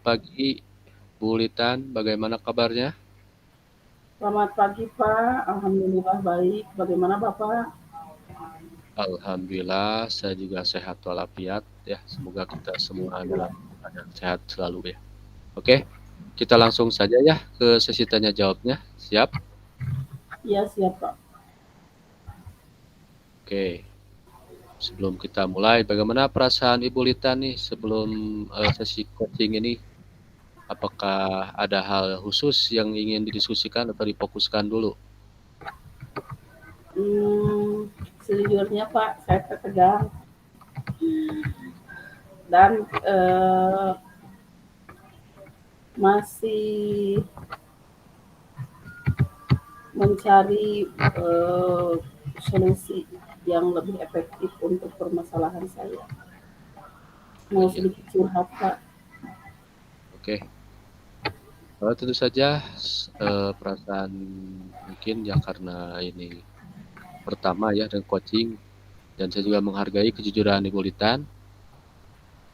pagi, Bu Litan. Bagaimana kabarnya? Selamat pagi Pak, Alhamdulillah baik. Bagaimana Bapak? Alhamdulillah, saya juga sehat walafiat ya. Semoga kita semua dalam keadaan sehat selalu ya. Oke, kita langsung saja ya ke sesi tanya jawabnya. Siap? Iya siap Pak. Oke. Sebelum kita mulai, bagaimana perasaan Ibu Litan nih sebelum sesi coaching ini? Apakah ada hal khusus yang ingin didiskusikan atau difokuskan dulu? Hmm, Sejujurnya Pak, saya tertegang dan masih mencari solusi yang lebih efektif untuk permasalahan saya. Oh Mau iya, sedikit curhat Pak. oke. Tentu saja perasaan mungkin ya karena ini pertama ya dan coaching dan saya juga menghargai kejujuran Ibu Litan.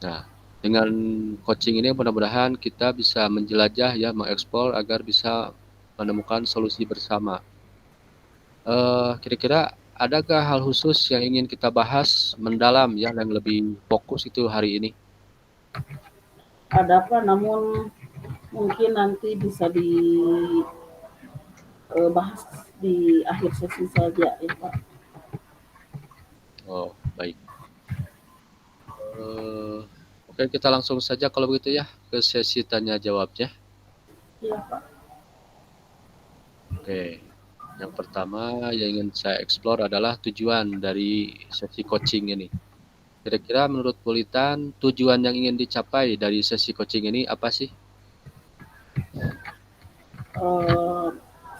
Nah, dengan coaching ini mudah-mudahan kita bisa menjelajah ya, mengeksplor agar bisa menemukan solusi bersama. Kira-kira adakah hal khusus yang ingin kita bahas mendalam ya yang lebih fokus itu hari ini? Ada apa? Namun mungkin nanti bisa dibahas di akhir sesi saja ya Pak. Oh, baik. Eh, oke, kita langsung saja kalau begitu ya ke sesi tanya jawabnya. Iya Pak. Oke, yang pertama yang ingin saya eksplor adalah tujuan dari sesi coaching ini. Kira-kira menurut Bulitan, tujuan yang ingin dicapai dari sesi coaching ini apa sih? eh,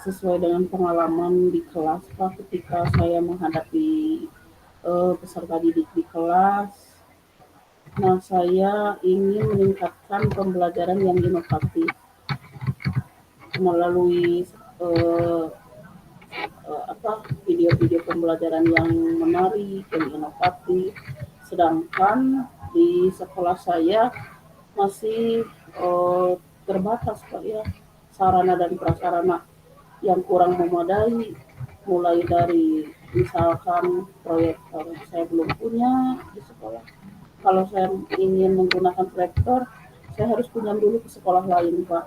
Sesuai dengan pengalaman di kelas Pak, ketika saya menghadapi peserta didik di kelas. Nah, saya ingin meningkatkan pembelajaran yang inovatif melalui eh, video-video pembelajaran yang menarik dan inovatif. Sedangkan di sekolah saya masih terbatas Pak ya, sarana dan prasarana yang kurang memadai, mulai dari misalkan proyektor saya belum punya di sekolah. Kalau saya ingin menggunakan proyektor, saya harus pinjam dulu ke sekolah lain Pak.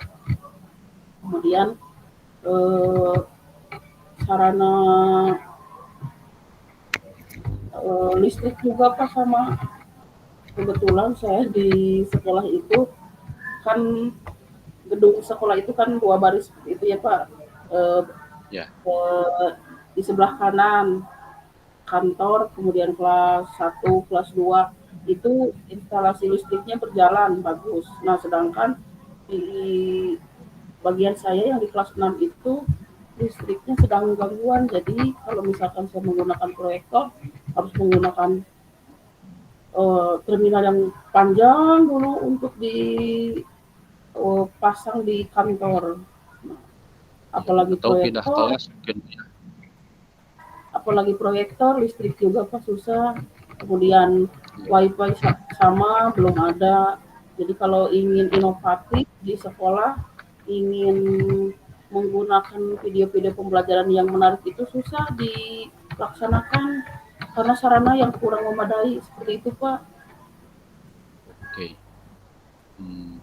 Kemudian eh, sarana listrik juga Pak sama. Kebetulan saya di sekolah itu kan, gedung sekolah itu kan dua baris itu ya Pak. Eh, Ya, eh, di sebelah kanan kantor, kemudian kelas satu, kelas 2 itu instalasi listriknya berjalan bagus. Nah, sedangkan di bagian saya yang di kelas 6 itu listriknya sedang gangguan. Jadi kalau misalkan saya menggunakan proyektor harus menggunakan terminal yang panjang dulu untuk dipasang di kantor. Nah, ya. apalagi Atau pindah proyektor, kelas mungkin ya. listrik juga Pak susah. Kemudian Ya, wifi sama belum ada. Jadi kalau ingin inovatif di sekolah, ingin menggunakan video-video pembelajaran yang menarik itu susah dilaksanakan karena sarana yang kurang memadai seperti itu Pak. oke.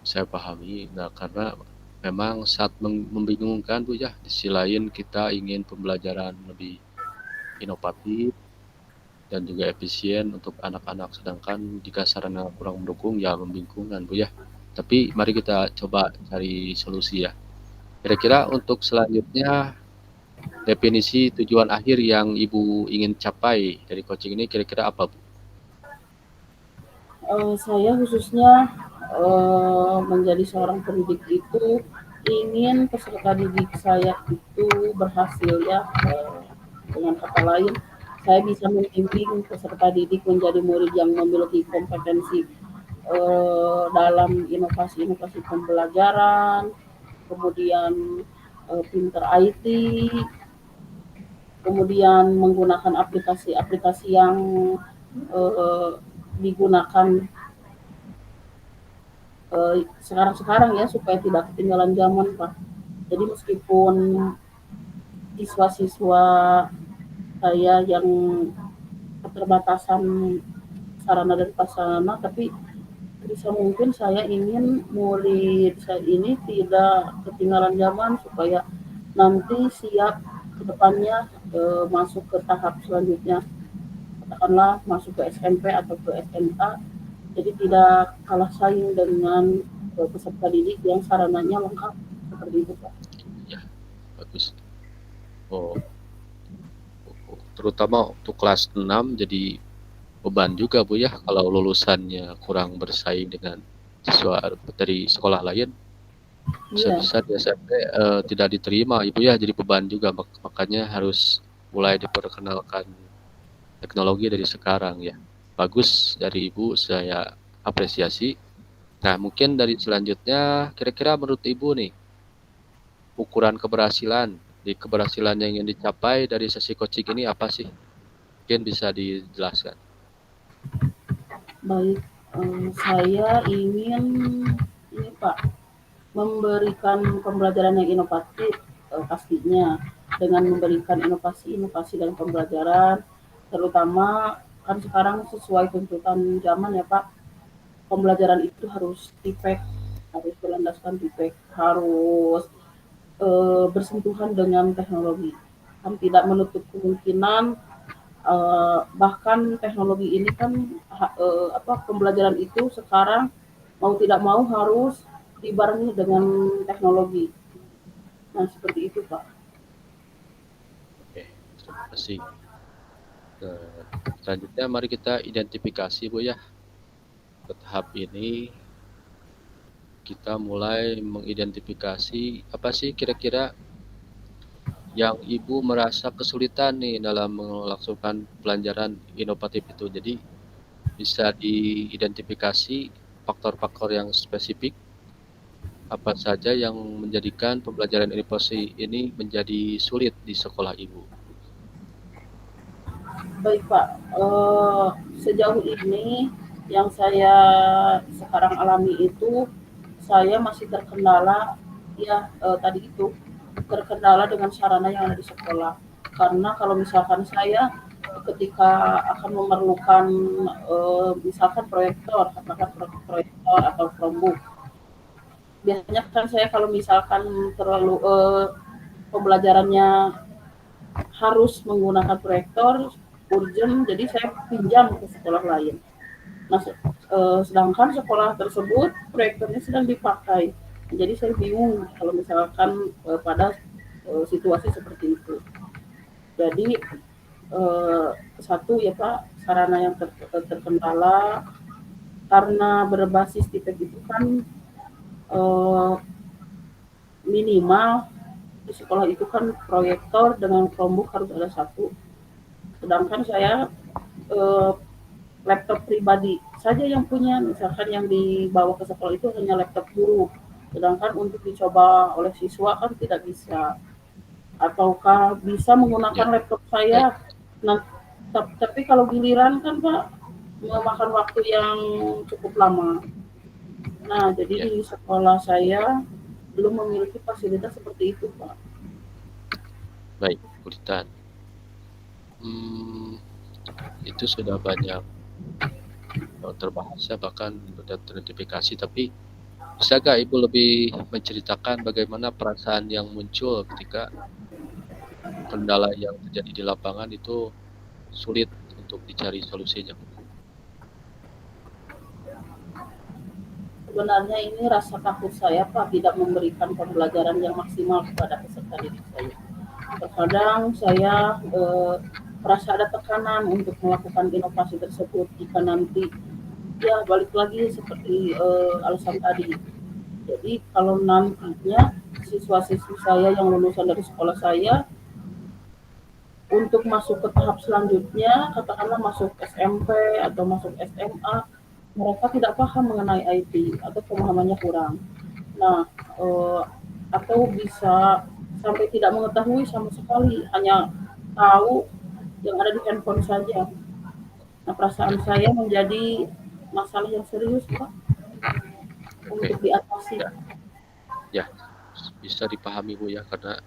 Saya pahami. Nah, karena memang saat membingungkan Bu ya. Di sisi lain kita ingin pembelajaran lebih inovatif dan juga efisien untuk anak-anak. Sedangkan jika sarana kurang mendukung ya membingungkan Bu ya. Tapi mari kita coba cari solusi ya. Kira-kira untuk selanjutnya definisi tujuan akhir yang Ibu ingin capai dari coaching ini kira-kira apa Bu? Saya khususnya menjadi seorang pendidik itu ingin peserta didik saya itu berhasil ya. Dengan kata lain, saya bisa membimbing peserta didik menjadi murid yang memiliki kompetensi dalam inovasi-inovasi pembelajaran, kemudian pinter IT, kemudian menggunakan aplikasi-aplikasi yang eh, digunakan sekarang-sekarang ya supaya tidak ketinggalan zaman Pak. Jadi meskipun siswa-siswa saya yang keterbatasan sarana dan prasarana, tapi bisa mungkin saya ingin murid saya ini tidak ketinggalan zaman supaya nanti siap ke depannya masuk ke tahap selanjutnya, katakanlah masuk ke SMP atau ke SMA, jadi tidak kalah saing dengan peserta didik yang sarananya lengkap seperti itu Pak. Ya, bagus. Oh, terutama untuk kelas 6 jadi beban juga Bu ya kalau lulusannya kurang bersaing dengan siswa dari sekolah lain. Iya, Bisa-bisa di SMP tidak diterima Ibu ya, jadi beban juga. Makanya harus mulai diperkenalkan teknologi dari sekarang ya. Bagus dari Ibu, saya apresiasi. Nah, mungkin dari selanjutnya, kira-kira menurut Ibu nih, ukuran keberhasilan yang ingin dicapai dari sesi coaching ini apa sih? Mungkin bisa dijelaskan. baik. Saya ingin ini Pak, memberikan pembelajaran yang inovatif pastinya, dengan memberikan inovasi-inovasi dalam pembelajaran, terutama kan sekarang sesuai tuntutan zaman ya Pak, pembelajaran itu harus tipek, harus berlandaskan tipek, harus bersentuhan dengan teknologi. Kan tidak menutup kemungkinan bahkan teknologi ini kan pembelajaran itu sekarang mau tidak mau harus dibarengi dengan teknologi. Nah, seperti itu, Pak. Oke, terima kasih. Nah, selanjutnya mari kita identifikasi Bu ya. Ke tahap ini kita mulai mengidentifikasi apa sih kira-kira yang Ibu merasa kesulitan nih dalam melangsungkan pelajaran inovatif itu. Jadi bisa diidentifikasi faktor-faktor yang spesifik apa saja yang menjadikan pembelajaran inovasi ini menjadi sulit di sekolah Ibu. Baik, Pak. Sejauh ini yang saya sekarang alami itu saya masih terkendala ya tadi itu terkendala dengan sarana yang ada di sekolah. Karena kalau misalkan saya ketika akan memerlukan misalkan proyektor, katakan proyektor atau Chromebook, biasanya kan saya kalau misalkan terlalu pembelajarannya harus menggunakan proyektor urgent, jadi saya pinjam ke sekolah lain. Nah, sedangkan sekolah tersebut proyektornya sedang dipakai. Jadi saya bingung kalau misalkan pada situasi seperti itu. Jadi satu ya Pak, sarana yang terkendala karena berbasis tipek itu kan minimal di sekolah itu kan proyektor dengan Chromebook harus ada satu. Sedangkan saya eh, laptop pribadi saja yang punya, misalkan yang dibawa ke sekolah itu hanya laptop guru. Sedangkan untuk dicoba oleh siswa kan tidak bisa. Ataukah bisa Ya, menggunakan laptop baik. saya? Nah, tapi kalau giliran kan Pak memakan waktu yang cukup lama. Nah, jadi Ya, di sekolah saya belum memiliki fasilitas seperti itu, Pak. baik, Kulitan. Hmm, itu sudah banyak terbahas ya, bahkan sudah teridentifikasi, tapi bisa gak Ibu lebih menceritakan bagaimana perasaan yang muncul ketika kendala yang terjadi di lapangan itu sulit untuk dicari solusinya? Sebenarnya ini rasa takut saya, Pak, tidak memberikan pembelajaran yang maksimal kepada peserta didik saya. Terkadang saya merasa ada tekanan untuk melakukan inovasi tersebut jika nanti ya balik lagi seperti alasan tadi. Jadi kalau nantinya siswa-siswi saya yang lulusan dari sekolah saya untuk masuk ke tahap selanjutnya, katakanlah masuk SMP atau masuk SMA, mereka tidak paham mengenai IT atau pemahamannya kurang. Nah, atau bisa sampai tidak mengetahui sama sekali, hanya tahu yang ada di handphone saja. Nah, perasaan saya menjadi masalah yang serius, Pak. Oke, untuk diatasi. ya, ya, bisa dipahami Bu ya, karena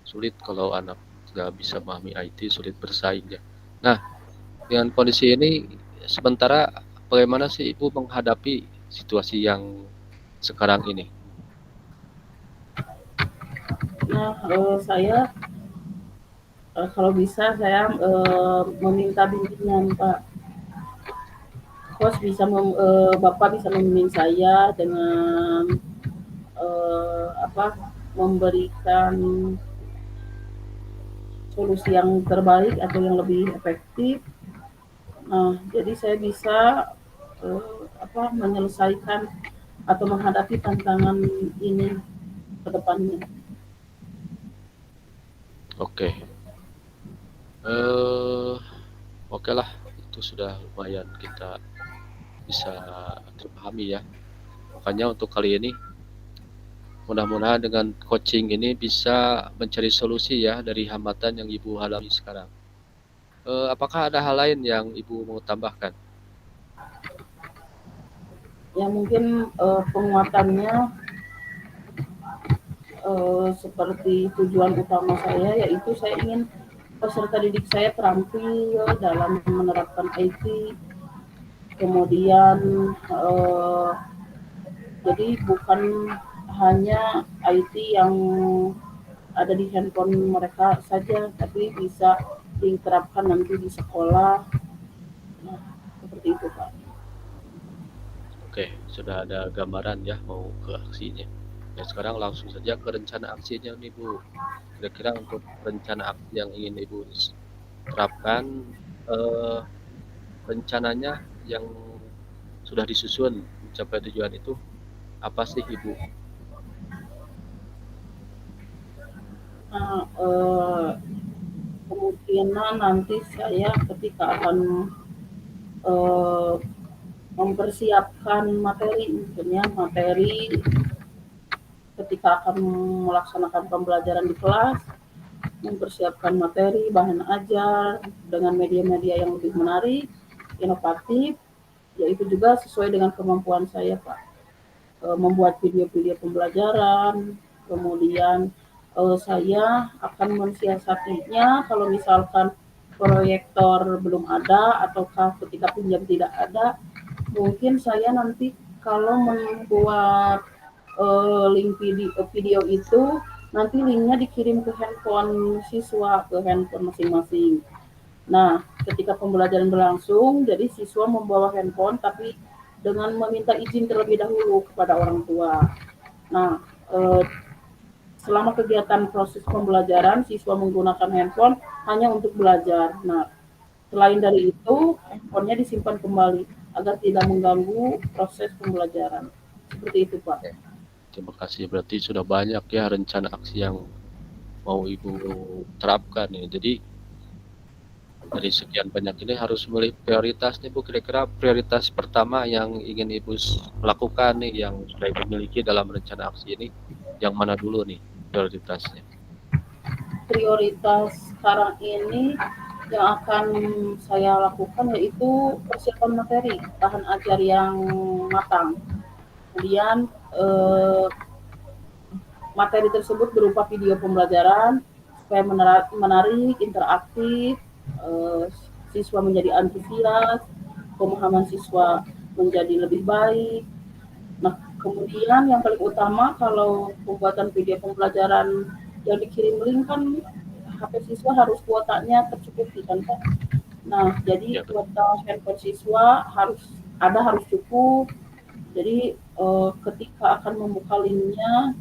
sulit kalau anak nggak bisa memahami IT, sulit bersaing ya. Nah, dengan kondisi ini sementara bagaimana sih Ibu menghadapi situasi yang sekarang ini? Nah, saya kalau bisa saya meminta bimbingan Pak. Bapak bisa membimbing saya dengan apa memberikan solusi yang terbaik atau yang lebih efektif. Nah, jadi saya bisa menyelesaikan atau menghadapi tantangan ini ke depannya. Oke, eh oke lah, itu sudah lumayan kita bisa terpahami ya. Makanya untuk kali ini mudah-mudahan dengan coaching ini bisa mencari solusi ya dari hambatan yang Ibu alami sekarang. Apakah ada hal lain yang Ibu mau tambahkan? Ya mungkin penguatannya seperti tujuan utama saya, yaitu saya ingin peserta didik saya terampil dalam menerapkan IT, kemudian jadi bukan hanya IT yang ada di handphone mereka saja, tapi bisa diterapkan nanti di sekolah. Nah, seperti itu Pak. Oke, sudah ada gambaran ya mau ke aksinya. Ya sekarang langsung saja ke rencana aksinya nih Bu. Kira-kira untuk rencana aksi yang ingin Ibu terapkan, eh, rencananya yang sudah disusun mencapai tujuan itu apa sih Ibu? Nah, kemungkinan nanti saya ketika akan eh, mempersiapkan materi, misalnya materi ketika akan melaksanakan pembelajaran di kelas, mempersiapkan materi, bahan ajar dengan media-media yang lebih menarik, inovatif, yaitu juga sesuai dengan kemampuan saya Pak. Membuat video-video pembelajaran, kemudian saya akan mensiasatinya kalau misalkan proyektor belum ada ataukah ketika pinjam tidak ada, mungkin saya nanti kalau membuat link video itu nanti linknya dikirim ke handphone siswa, ke handphone masing-masing. Nah, ketika pembelajaran berlangsung, jadi siswa membawa handphone tapi dengan meminta izin terlebih dahulu kepada orang tua. Nah, selama kegiatan proses pembelajaran, siswa menggunakan handphone hanya untuk belajar. Nah, selain dari itu, handphonenya disimpan kembali agar tidak mengganggu proses pembelajaran. Seperti itu, Pak. Terima kasih. Berarti sudah banyak ya rencana aksi yang mau Ibu terapkan nih. Jadi dari sekian banyak ini harus memilih prioritas nih Bu. Kira-kira prioritas pertama yang ingin Ibu lakukan nih yang sudah Ibu miliki dalam rencana aksi ini, yang mana dulu nih prioritasnya? Prioritas sekarang ini yang akan saya lakukan yaitu persiapan materi, bahan ajar yang matang. Kemudian materi tersebut berupa video pembelajaran supaya menarik, interaktif, siswa menjadi antusias, pemahaman siswa menjadi lebih baik. Nah, kemudian yang paling utama kalau pembuatan video pembelajaran yang dikirim link kan HP siswa harus kuotanya tercukupi kan Pak. Nah, jadi Ya, kuota handphone siswa harus cukup. Jadi ketika akan membuka linknya,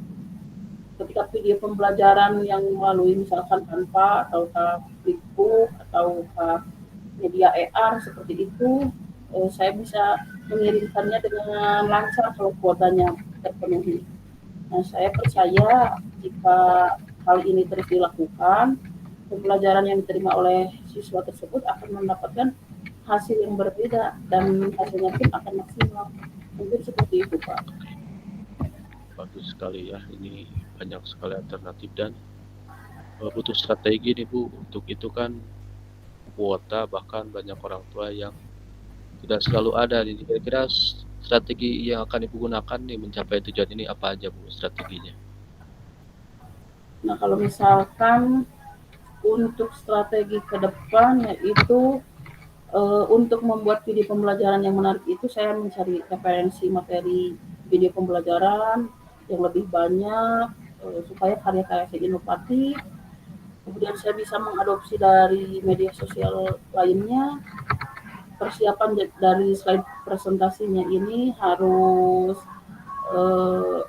ketika video pembelajaran yang melalui misalkan Canva atau Flipbook atau media AR seperti itu, saya bisa mengirimkannya dengan lancar kalau kuotanya terpenuhi. Nah, saya percaya jika hal ini terus dilakukan, pembelajaran yang diterima oleh siswa tersebut akan mendapatkan hasil yang berbeda dan hasilnya pun akan maksimal. Mungkin seperti itu, Pak. bagus sekali ya. Ini banyak sekali alternatif dan butuh strategi nih Bu. Untuk itu kan kuota, bahkan banyak orang tua yang tidak selalu ada. Kira-kira strategi yang akan Ibu gunakan nih mencapai tujuan ini apa aja Bu strateginya? Nah, kalau misalkan untuk strategi ke depan yaitu untuk membuat video pembelajaran yang menarik itu saya mencari referensi materi video pembelajaran yang lebih banyak supaya karya-karya saya inovatif. Kemudian saya bisa mengadopsi dari media sosial lainnya. Persiapan dari slide presentasinya ini harus eh,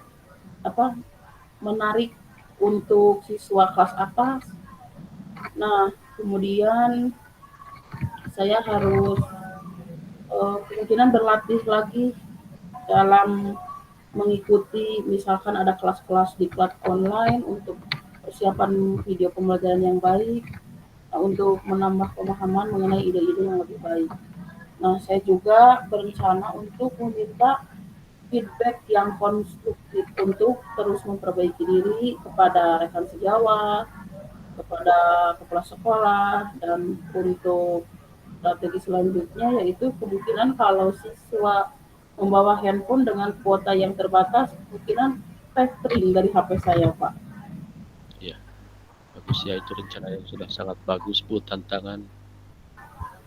apa menarik untuk siswa kelas atas. Nah, kemudian saya harus kemungkinan berlatih lagi dalam mengikuti misalkan ada kelas-kelas diklat online untuk persiapan video pembelajaran yang baik, untuk menambah pemahaman mengenai ide-ide yang lebih baik. Nah, saya juga berencana untuk meminta feedback yang konstruktif untuk terus memperbaiki diri kepada rekan sejawat, kepada kepala sekolah, dan untuk strategi selanjutnya yaitu kemungkinan kalau siswa membawa handphone dengan kuota yang terbatas, kemungkinan tethering dari HP saya, Pak. Ya, bagus ya itu rencana yang sudah sangat bagus Bu, tantangan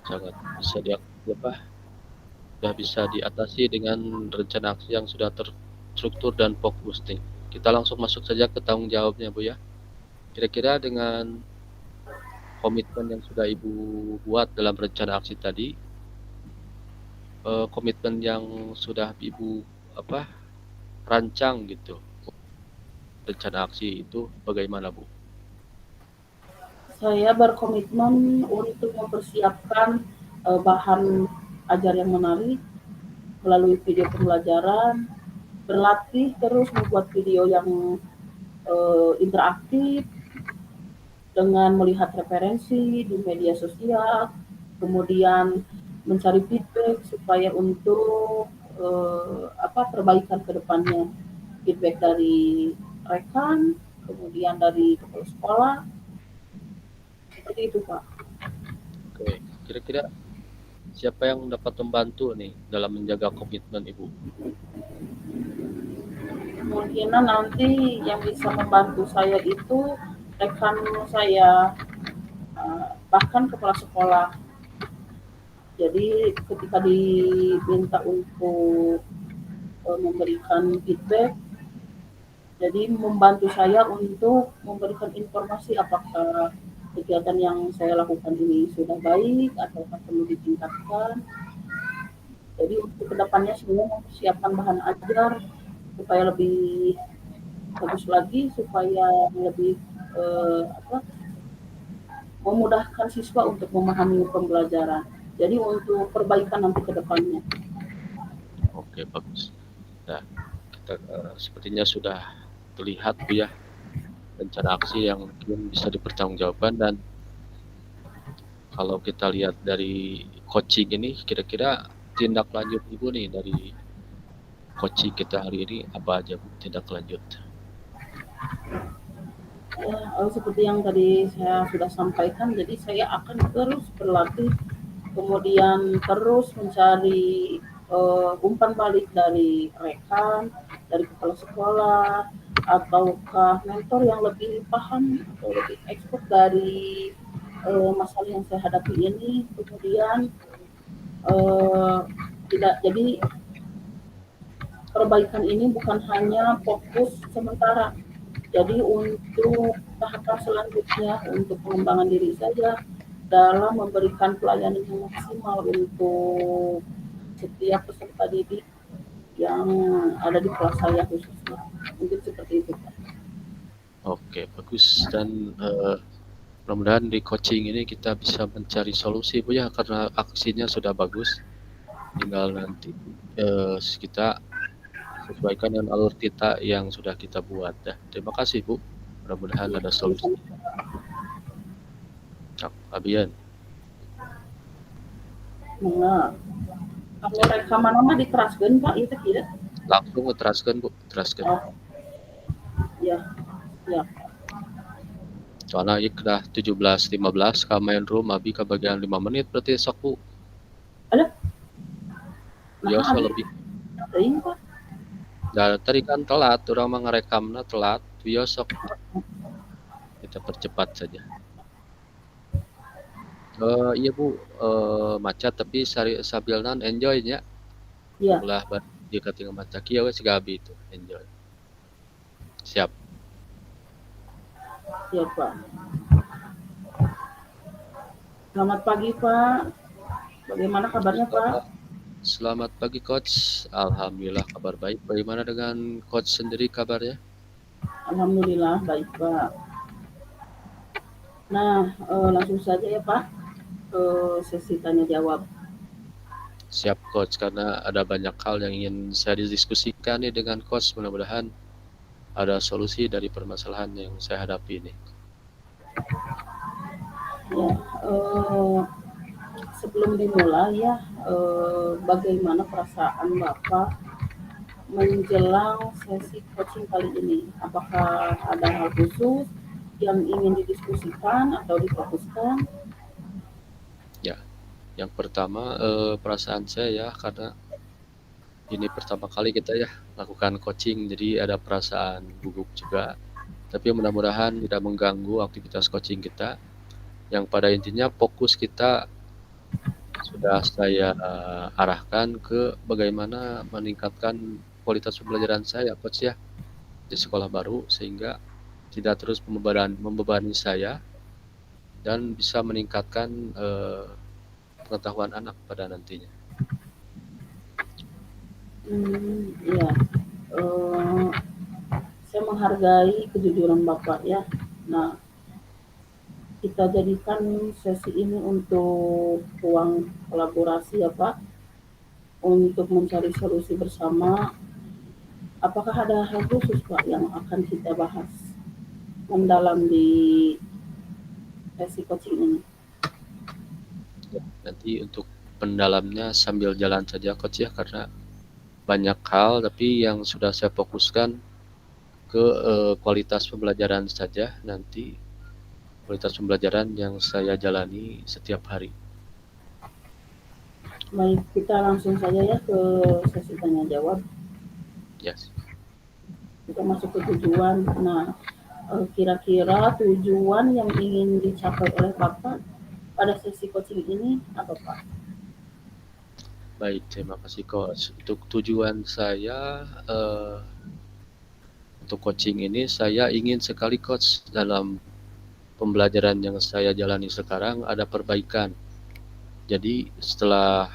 sangat bisa sudah bisa diatasi dengan rencana aksi yang sudah terstruktur dan fokus nih. Kita langsung masuk saja ke tanggung jawabnya Bu ya. Kira-kira dengan komitmen yang sudah Ibu buat dalam rencana aksi tadi, komitmen yang sudah Ibu rancang gitu, rencana aksi itu bagaimana Bu? Saya berkomitmen untuk mempersiapkan bahan ajar yang menarik melalui video pembelajaran, berlatih terus membuat video yang interaktif dengan melihat referensi di media sosial, kemudian mencari feedback supaya untuk perbaikan ke depannya, feedback dari rekan, kemudian dari kepala sekolah, seperti itu Pak. Oke, kira-kira siapa yang dapat membantu nih dalam menjaga komitmen Ibu? Kemungkinan nanti yang bisa membantu saya itu rekan saya, bahkan kepala sekolah. Jadi ketika diminta untuk memberikan feedback, jadi membantu saya untuk memberikan informasi apakah kegiatan yang saya lakukan ini sudah baik atau perlu ditingkatkan. Jadi untuk kedepannya semua mempersiapkan bahan ajar supaya lebih bagus lagi, supaya lebih memudahkan siswa untuk memahami pembelajaran. Jadi untuk perbaikan nanti ke depannya. Oke, bagus. Nah, kita sepertinya sudah terlihat Bu ya rencana aksi yang mungkin bisa dipertanggungjawabkan, dan kalau kita lihat dari coaching ini kira-kira tindak lanjut Ibu nih dari coaching kita hari ini apa aja Bu tindak lanjut? Seperti yang tadi saya sudah sampaikan, jadi saya akan terus berlatih, kemudian terus mencari umpan balik dari rekan, dari kepala sekolah, ataukah mentor yang lebih paham atau lebih expert dari masalah yang saya hadapi ini. Kemudian tidak jadi perbaikan ini bukan hanya fokus sementara. Jadi untuk tahapan selanjutnya, untuk pengembangan diri saya dalam memberikan pelayanan yang maksimal untuk setiap peserta didik yang ada di kelas saya khususnya. Mungkin seperti itu Pak. Oke, bagus, dan mudah-mudahan di coaching ini kita bisa mencari solusi Bu ya, karena aksinya sudah bagus. Tinggal nanti kita sesuaikan dengan alur kita yang sudah kita buat. Terima kasih Bu. Mudah-mudahan ada solusi. Abian. Nah, kalau rekaman nama diteraskan Pak, itu tidak? Langsung teraskan Bu, teraskan. Oh, ya, ya. Soalnya ikhdah 17.15 ka main room, abi ke bagian 5 menit berarti sok Bu. Ada? Ya, so lebih. teuing, Pak? Tadi kan telat, urang mah ngarekamna telat, vios sok kita percepat saja. Iya Bu, maca tapi sambil enjoy nya, Iya, ulah ieu katingal maca kieu we siga abi itu, enjoy. Siap. iya, Pak. Selamat pagi, Pak. Bagaimana kabarnya, Pak? Selamat pagi Coach, alhamdulillah kabar baik. Bagaimana dengan Coach sendiri kabarnya? Alhamdulillah baik, Pak. Nah, langsung saja ya, Pak, ke sesi tanya jawab. Siap Coach, karena ada banyak hal yang ingin saya diskusikan nih dengan Coach. Mudah-mudahan ada solusi dari permasalahan yang saya hadapi ini. Ya, sebelum dimulai ya, bagaimana perasaan Bapak menjelang sesi coaching kali ini? Apakah ada hal khusus yang ingin didiskusikan atau difokuskan? Ya, yang pertama perasaan saya ya, karena ini pertama kali kita ya lakukan coaching, jadi ada perasaan gugup juga. Tapi mudah-mudahan tidak mengganggu aktivitas coaching kita. Yang pada intinya fokus kita sudah saya arahkan ke bagaimana meningkatkan kualitas pembelajaran saya, Coach ya, di sekolah baru, sehingga tidak terus membebani saya dan bisa meningkatkan pengetahuan anak pada nantinya. Ya, saya menghargai kejujuran Bapak ya. Nah, kita jadikan sesi ini untuk ruang kolaborasi ya Pak, untuk mencari solusi bersama. Apakah ada hal khusus Pak yang akan kita bahas mendalam di sesi coaching ini? Nanti untuk pendalamnya sambil jalan saja Coach ya, karena banyak hal, tapi yang sudah saya fokuskan ke kualitas pembelajaran saja, nanti kualitas pembelajaran yang saya jalani setiap hari. Baik, kita langsung saja ya ke sesi tanya jawab. Yes. Kita masuk ke tujuan. Nah, kira-kira tujuan yang ingin dicapai oleh Bapak pada sesi coaching ini apa Pak? Baik, terima kasih Coach. Untuk tujuan saya untuk coaching ini, saya ingin sekali Coach dalam pembelajaran yang saya jalani sekarang ada perbaikan. Jadi setelah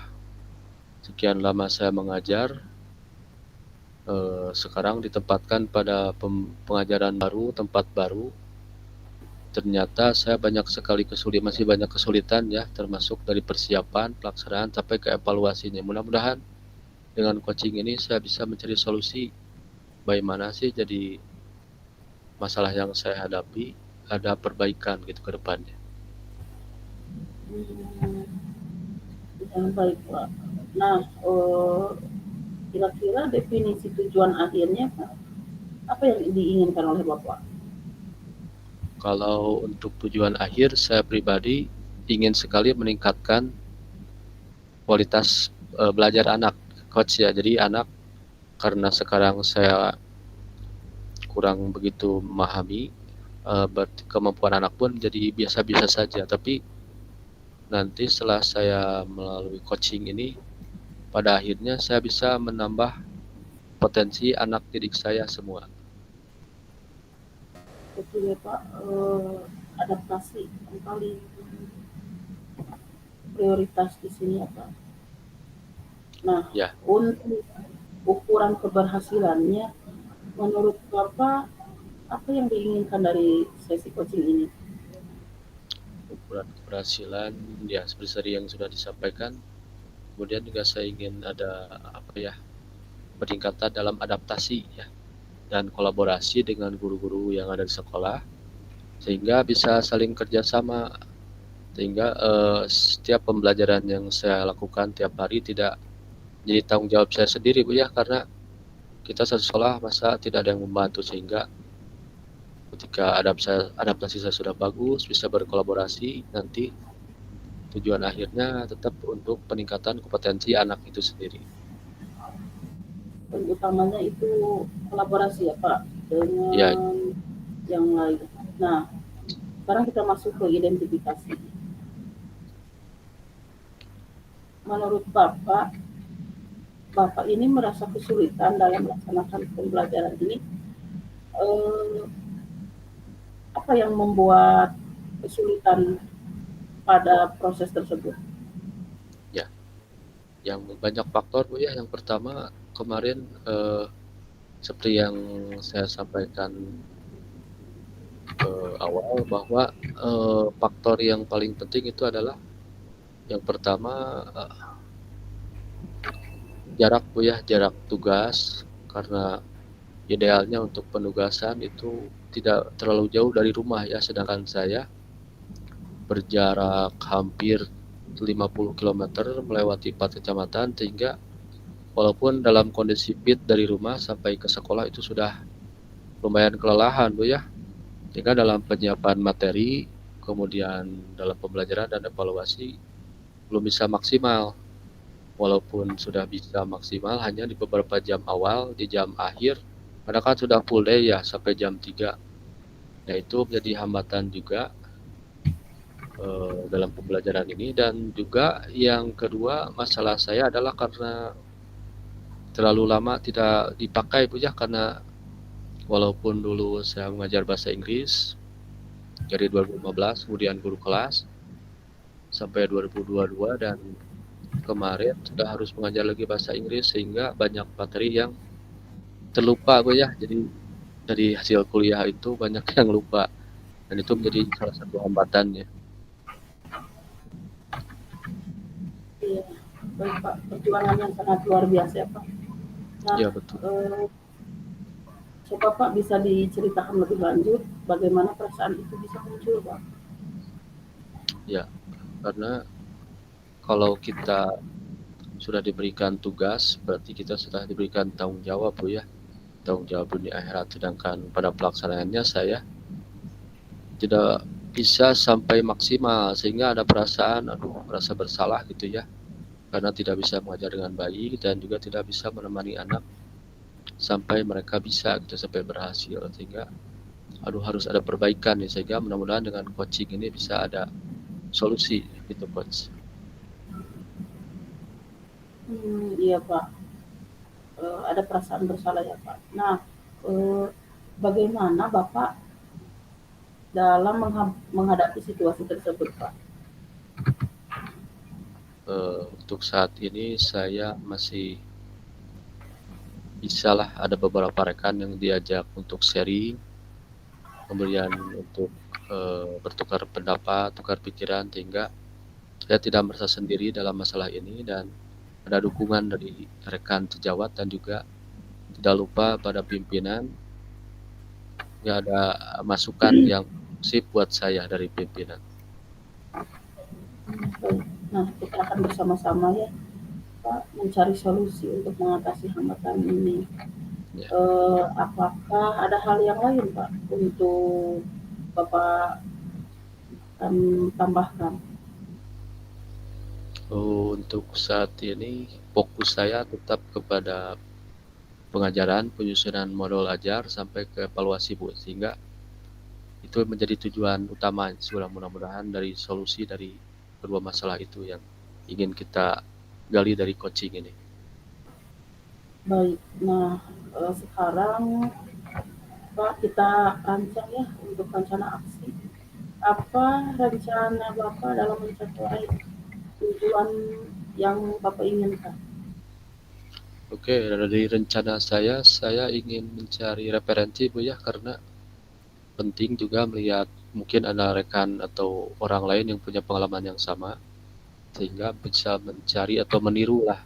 sekian lama saya mengajar, sekarang ditempatkan pada pengajaran baru, tempat baru. Ternyata saya masih banyak kesulitan ya, termasuk dari persiapan, pelaksanaan sampai ke evaluasinya. Mudah-mudahan dengan coaching ini saya bisa mencari solusi bagaimana sih jadi masalah yang saya hadapi ada perbaikan gitu ke depannya. Yang baik Pak. Nah, kira-kira definisi tujuan akhirnya Pak, apa yang diinginkan oleh Bapak? Kalau untuk tujuan akhir, saya pribadi ingin sekali meningkatkan kualitas belajar anak, Coach ya. Jadi anak, karena sekarang saya kurang begitu memahami, kemampuan anak pun jadi biasa-biasa saja. Tapi nanti setelah saya melalui coaching ini, pada akhirnya saya bisa menambah potensi anak didik saya semua. Betul ya Pak, adaptasi yang paling prioritas di sini ya Pak. Nah, Ya, untuk ukuran keberhasilannya, menurut Bapak apa yang diinginkan dari sesi coaching ini? ukuran keberhasilan ya seperti yang sudah disampaikan. Kemudian juga saya ingin ada peningkatan dalam adaptasi ya dan kolaborasi dengan guru-guru yang ada di sekolah sehingga bisa saling kerjasama, sehingga setiap pembelajaran yang saya lakukan tiap hari tidak jadi tanggung jawab saya sendiri Bu ya, karena kita satu sekolah masa tidak ada yang membantu, sehingga ketika adaptasi saya sudah bagus, bisa berkolaborasi, nanti tujuan akhirnya tetap untuk peningkatan kompetensi anak itu sendiri. utamanya itu kolaborasi ya Pak Ya, dengan yang lain. Nah, sekarang kita masuk ke identifikasi. Menurut Bapak, Bapak ini merasa kesulitan dalam melaksanakan pembelajaran ini. Eh, Apa yang membuat kesulitan pada proses tersebut? ya. Yang banyak faktor Bu ya. Yang pertama kemarin seperti yang saya sampaikan awal bahwa faktor yang paling penting itu adalah yang pertama jarak Bu ya, jarak tugas karena idealnya untuk penugasan itu tidak terlalu jauh dari rumah ya, sedangkan saya berjarak hampir 50 kilometer melewati 4 kecamatan sehingga walaupun dalam kondisi fit dari rumah sampai ke sekolah itu sudah lumayan kelelahan Bu ya. Sehingga dalam penyiapan materi, kemudian dalam pembelajaran dan evaluasi belum bisa maksimal. Walaupun sudah bisa maksimal hanya di beberapa jam awal, di jam akhir, karena kan sudah full day ya sampai jam 3. Nah itu menjadi hambatan juga dalam pembelajaran ini. Dan juga yang kedua masalah saya adalah karena terlalu lama tidak dipakai Bu ya, karena walaupun dulu saya mengajar bahasa Inggris dari 2015, kemudian guru kelas sampai 2022 dan kemarin sudah harus mengajar lagi bahasa Inggris sehingga banyak materi yang terlupa Bu ya. Jadi dari hasil kuliah itu banyak yang lupa dan itu menjadi salah satu hambatannya. Iya, baik Pak, perjuangan yang sangat luar biasa ya Pak. Nah, Ya betul. coba Pak bisa diceritakan lebih lanjut bagaimana perasaan itu bisa muncul Pak? Ya, karena kalau kita sudah diberikan tugas berarti kita sudah diberikan tanggung jawab Bu ya. Tanggung jawab dunia akhirat, sedangkan pada pelaksanaannya saya tidak bisa sampai maksimal sehingga ada perasaan merasa bersalah gitu ya, karena tidak bisa mengajar dengan baik dan juga tidak bisa menemani anak sampai mereka bisa gitu, sampai berhasil, sehingga harus ada perbaikan ya, sehingga mudah-mudahan dengan coaching ini bisa ada solusi gitu coach. Iya Pak, ada perasaan bersalah ya Pak. Nah, eee, bagaimana Bapak dalam menghadapi situasi tersebut Pak? Untuk saat ini saya masih bisalah, ada beberapa rekan yang diajak untuk sharing, kemudian untuk bertukar pendapat, tukar pikiran, sehingga saya tidak merasa sendiri dalam masalah ini dan ada dukungan dari rekan sejawat dan juga tidak lupa pada pimpinan, ya ada masukan yang sip buat saya dari pimpinan. Baik. Nah, kita akan bersama-sama ya Pak mencari solusi untuk mengatasi hambatan ini. Ya. Apakah ada hal yang lain Pak untuk Bapak tambahkan? Untuk saat ini fokus saya tetap kepada pengajaran, penyusunan modul ajar sampai ke evaluasi Bu, sehingga itu menjadi tujuan utama. Mudah-mudahan dari solusi dari kedua masalah itu yang ingin kita gali dari coaching ini. Baik. Nah, sekarang Pak kita rancang ya untuk rencana aksi. Apa rencana Bapak dalam mencapai tujuan yang Bapak inginkan? Oke, dari rencana saya ingin mencari referensi Bu ya, karena penting juga melihat mungkin ada rekan atau orang lain yang punya pengalaman yang sama, sehingga bisa mencari atau meniru lah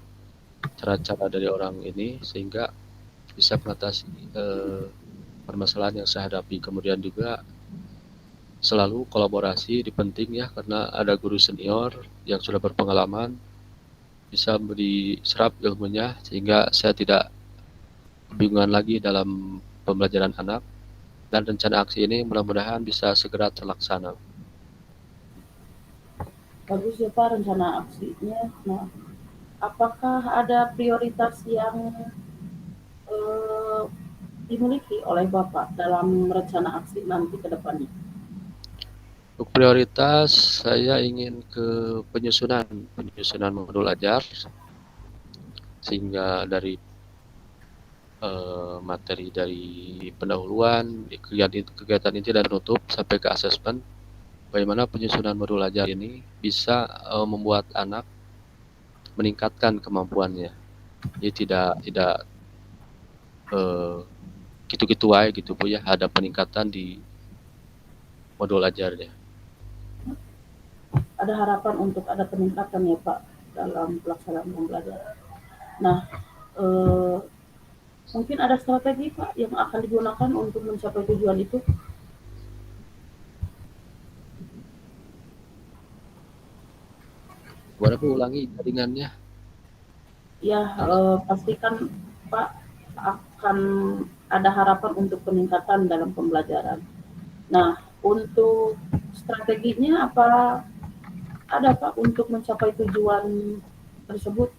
cara-cara dari orang ini sehingga bisa mengatasi permasalahan yang saya hadapi. Kemudian juga selalu kolaborasi penting ya, karena ada guru senior yang sudah berpengalaman bisa diserap ilmunya sehingga saya tidak kebingungan lagi dalam pembelajaran anak, dan rencana aksi ini mudah-mudahan bisa segera terlaksana. Bagus ya Pak rencana aksinya. Nah, apakah ada prioritas yang eee, dimiliki oleh Bapak dalam rencana aksi nanti ke depannya? Untuk prioritas saya ingin ke penyusunan modul ajar, sehingga dari materi dari pendahuluan, kegiatan inti dan penutup sampai ke asesmen, bagaimana penyusunan modul ajar ini bisa membuat anak meningkatkan kemampuannya. Jadi tidak gitu-gitu aja gitu Bu ya, ada peningkatan di modul ajarnya. Ada harapan untuk ada peningkatan ya Pak dalam pelaksanaan pembelajaran. Nah, eee, mungkin ada strategi Pak yang akan digunakan untuk mencapai tujuan itu? Boleh Bu ulangi jaringannya? Ya, pastikan Pak akan ada harapan untuk peningkatan dalam pembelajaran. Nah, untuk strateginya apa ada Pak untuk mencapai tujuan tersebut?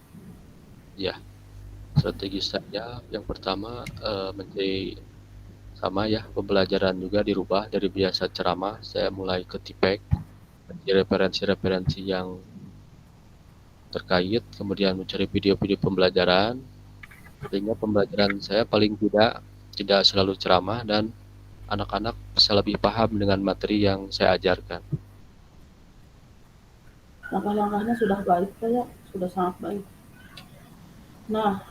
Ya, strategi saya yang pertama menjadi sama ya, pembelajaran juga dirubah dari biasa ceramah, saya mulai ke tipek, referensi-referensi yang terkait, kemudian mencari video-video pembelajaran, sehingga pembelajaran saya paling tidak selalu ceramah dan anak-anak bisa lebih paham dengan materi yang saya ajarkan. Langkah-langkahnya sudah baik saya, sudah sangat baik. Nah,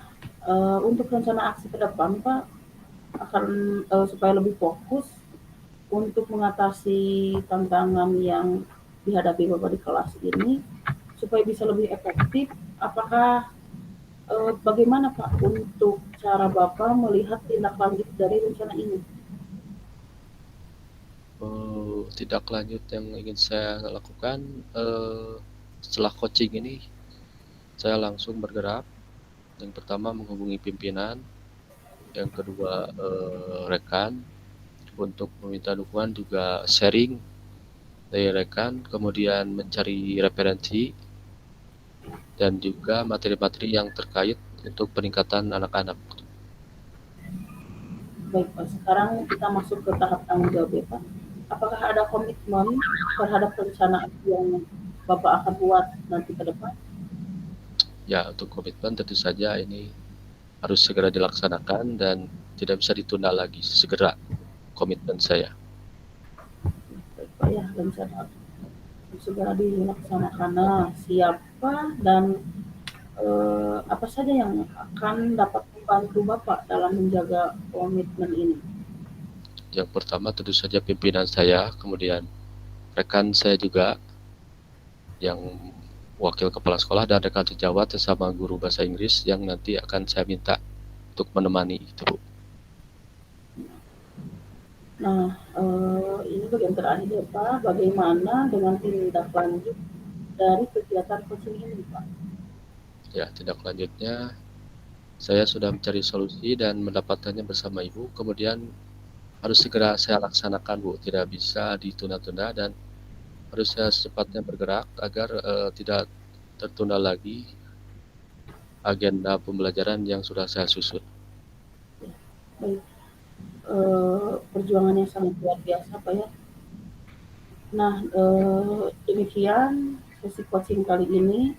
untuk rencana aksi ke depan Pak akan supaya lebih fokus untuk mengatasi tantangan yang dihadapi Bapak di kelas ini supaya bisa lebih efektif, apakah bagaimana Pak untuk cara Bapak melihat tindak lanjut dari rencana ini? Tindak lanjut yang ingin saya lakukan setelah coaching ini, saya langsung bergerak. Yang pertama menghubungi pimpinan, yang kedua rekan untuk meminta dukungan, juga sharing dari rekan, kemudian mencari referensi dan juga materi-materi yang terkait untuk peningkatan anak-anak. Baik Pak, sekarang kita masuk ke tahap tanggung jawab ya Pak. Apakah ada komitmen terhadap rencana yang Bapak akan buat nanti ke depan? Ya, untuk komitmen tentu saja ini harus segera dilaksanakan dan tidak bisa ditunda lagi, segera komitmen saya. Baik Pak ya, rencana segera dilaksanakan. Nah, siapa dan apa saja yang akan dapat membantu Bapak dalam menjaga komitmen ini? Yang pertama tentu saja pimpinan saya, kemudian rekan saya juga yang wakil kepala sekolah dan rekan sejawat sesama guru bahasa Inggris yang nanti akan saya minta untuk menemani itu. Nah, ini bagian terakhir ya Pak, bagaimana dengan tindak lanjut dari kegiatan coaching ini Pak? Ya, tindak lanjutnya saya sudah mencari solusi dan mendapatkannya bersama Ibu, kemudian harus segera saya laksanakan Bu, tidak bisa ditunda-tunda dan harus saya secepatnya bergerak agar tidak tertunda lagi agenda pembelajaran yang sudah saya susun. Baik, perjuangannya sangat luar biasa Pak ya. Nah, demikian sesi coaching kali ini.